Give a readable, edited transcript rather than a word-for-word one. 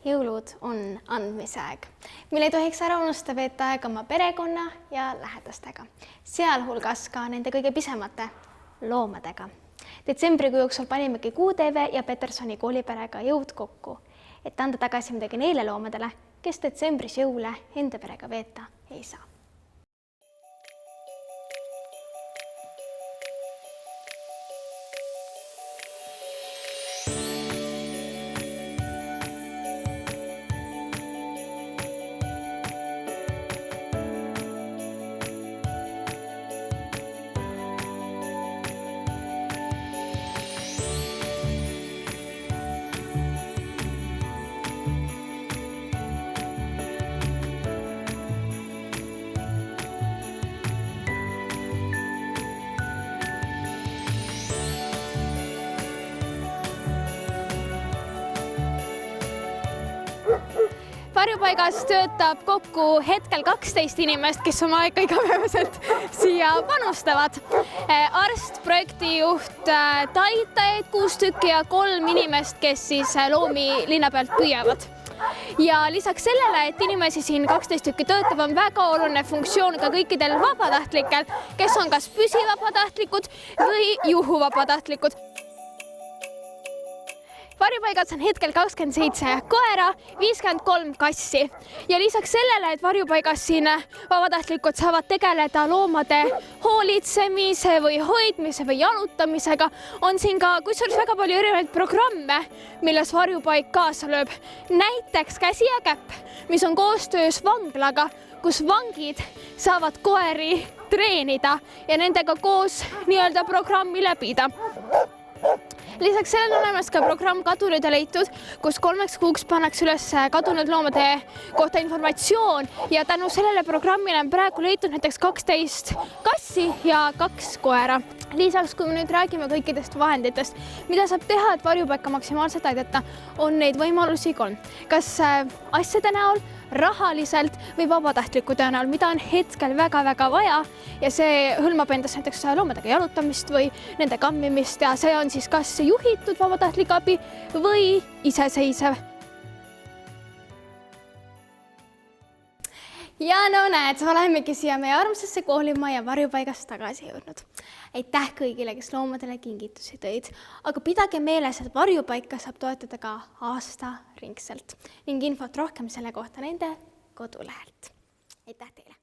Jõulud on andmise aeg, mil ei tohiks ära unustada veeta aega oma perekonna ja lähedastega, sealhulgas ka nende kõige pisemate loomadega. Detsembrikuu jooksul panimegi QTV ja Petersoni kooliperega jõud kokku, et anda tagasi midagi neile loomadele, kes detsembris jõule enda perega veeta ei saa. Varjupaigas töötab kokku hetkel 12 inimest, kes oma aega igapäevaselt siia panustavad. Arst, projektijuht, talitajaid 6 tükki ja 3 inimest, kes siis loomi linna pealt püüavad. Ja lisaks sellele, et inimesi siin 12 tükki töötab, on väga oluline funktsioon ka kõikidel vabatahtlikel, kes on kas püsivabatahtlikud või juhuvabatahtlikud. Varjupaigas on hetkel 27 koera, 53 kassi ja lisaks sellele, et varjupaigas siin vabatahtlikud saavad tegeleda loomade hoolitsemise või hoidmise või jalutamisega, on siin ka kusjuures väga palju erinevaid programme, milles varjupaik kaasa lööb. Näiteks Käsi ja Käpp, mis on koostöös vanglaga, kus vangid saavad koeri treenida ja nendega koos nii-öelda programmi läbida. Lisaks sellele on olemas ka programm Kadunud ja leitud, kus 3 kuuks pannakse üles kadunud loomade kohta informatsioon ja tänu sellele programmile on praegu leitud näiteks 12 kassi ja 2 koera. Lisaks, kui me nüüd räägime kõikidest vahenditest, mida saab teha, et varjupaika maksimaalselt aidata, on neid võimalusi 3. Kas asjade näol, rahaliselt või vabatahtliku töö näol, mida on hetkel väga-väga vaja ja see hõlmab endas näiteks loomadega jalutamist või nende kammimist ja see on siis kas juhitud vabatahtlik abi või iseseisev. Ja no näed, olemegi siia meie armsasse koolimaja varjupaigast tagasi jõudnud. Aitäh kõigile, kes loomadele kingitusi tõid, aga pidage meeles, et varjupaika saab toetada ka aasta ringselt ning infot rohkem selle kohta nende kodulehelt. Aitäh teile!